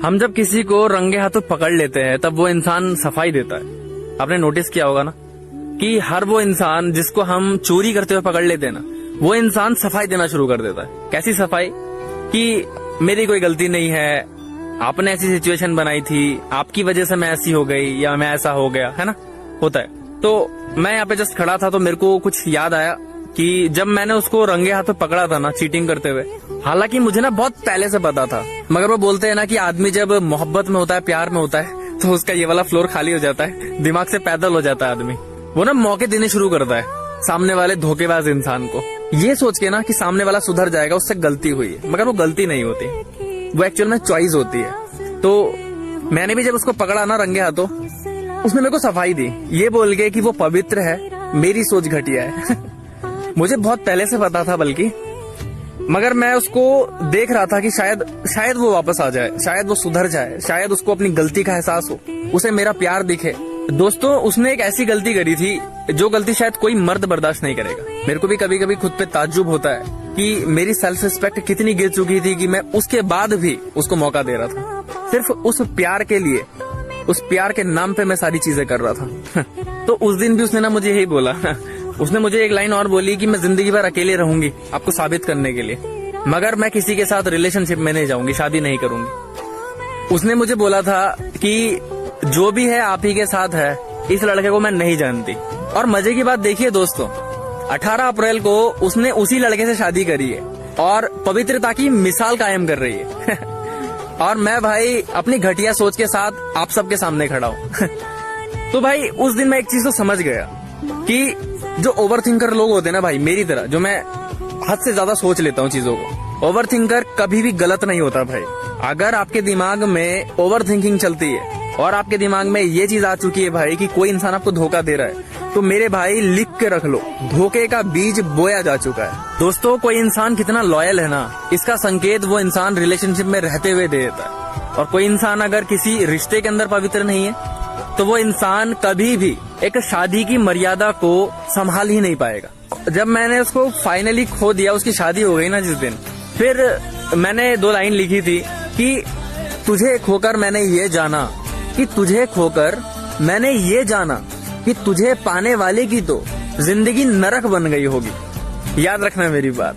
हम जब किसी को रंगे हाथों पकड़ लेते हैं तब वो इंसान सफाई देता है। आपने नोटिस किया होगा ना कि हर वो इंसान जिसको हम चोरी करते हुए पकड़ लेते हैं ना, वो इंसान सफाई देना शुरू कर देता है। कैसी सफाई? कि मेरी कोई गलती नहीं है, आपने ऐसी सिचुएशन बनाई थी, आपकी वजह से मैं ऐसी हो गई या मैं ऐसा हो गया, है ना, होता है। तो मैं यहाँ पे जस्ट खड़ा था तो मेरे को कुछ याद आया कि जब मैंने उसको रंगे हाथों पकड़ा था ना चीटिंग करते हुए, हालांकि मुझे ना बहुत पहले से पता था, मगर वो बोलते हैं ना कि आदमी जब मोहब्बत में होता है, प्यार में होता है, तो उसका ये वाला फ्लोर खाली हो जाता है, दिमाग से पैदल हो जाता है आदमी। वो ना मौके देने शुरू करता है सामने वाले धोखेबाज इंसान को, ये सोच के ना कि सामने वाला सुधर जाएगा, उससे गलती हुई है। मगर वो गलती नहीं होती, वो एक्चुअल में चॉइस होती है। तो मैंने भी जब उसको पकड़ा ना रंगे हाथों, उसने मेरे को सफाई दी, ये बोल के कि वो पवित्र है, मेरी सोच घटिया है। मुझे बहुत पहले से पता था बल्कि, मगर मैं उसको देख रहा था कि शायद वो वापस आ जाए, शायद वो सुधर जाए, शायद उसको अपनी गलती का एहसास हो, उसे मेरा प्यार दिखे। दोस्तों, उसने एक ऐसी गलती करी थी जो गलती शायद कोई मर्द बर्दाश्त नहीं करेगा। मेरे को भी कभी कभी खुद पे ताज्जुब होता है कि मेरी सेल्फ रिस्पेक्ट कितनी गिर चुकी थी कि मैं उसके बाद भी उसको मौका दे रहा था, सिर्फ उस प्यार के लिए, उस प्यार के नाम पे मैं सारी चीजें कर रहा था। तो उस दिन भी उसने ना मुझे यही बोला, उसने मुझे एक लाइन और बोली कि मैं जिंदगी भर अकेले रहूंगी आपको साबित करने के लिए, मगर मैं किसी के साथ रिलेशनशिप में नहीं जाऊंगी, शादी नहीं करूंगी। उसने मुझे बोला था कि जो भी है आप ही के साथ है, इस लड़के को मैं नहीं जानती। और मजे की बात देखिए दोस्तों, 18 अप्रैल को उसने उसी लड़के से शादी करी है और पवित्रता की मिसाल कायम कर रही है। और मैं भाई अपनी घटिया सोच के साथ आप सबके सामने खड़ा हूँ। तो भाई उस दिन मैं एक चीज तो समझ गया कि जो ओवर थिंकर लोग होते हैं ना भाई, मेरी तरह, जो मैं हद से ज्यादा सोच लेता हूँ चीजों को, ओवर थिंकर कभी भी गलत नहीं होता भाई। अगर आपके दिमाग में ओवर थिंकिंग चलती है और आपके दिमाग में ये चीज आ चुकी है भाई कि कोई इंसान आपको धोखा दे रहा है, तो मेरे भाई लिख के रख लो, धोखे का बीज बोया जा चुका है। दोस्तों, कोई इंसान कितना लॉयल है ना, इसका संकेत वो इंसान रिलेशनशिप में रहते हुए दे देता है। और कोई इंसान अगर किसी रिश्ते के अंदर पवित्र नहीं है, तो वो इंसान कभी भी एक शादी की मर्यादा को संभाल ही नहीं पाएगा। जब मैंने उसको फाइनली खो दिया, उसकी शादी हो गई ना जिस दिन, फिर मैंने 2 लाइन लिखी थी कि तुझे खोकर मैंने ये जाना, कि तुझे खोकर मैंने ये जाना कि तुझे पाने वाले की तो जिंदगी नरक बन गई होगी। याद रखना मेरी बात।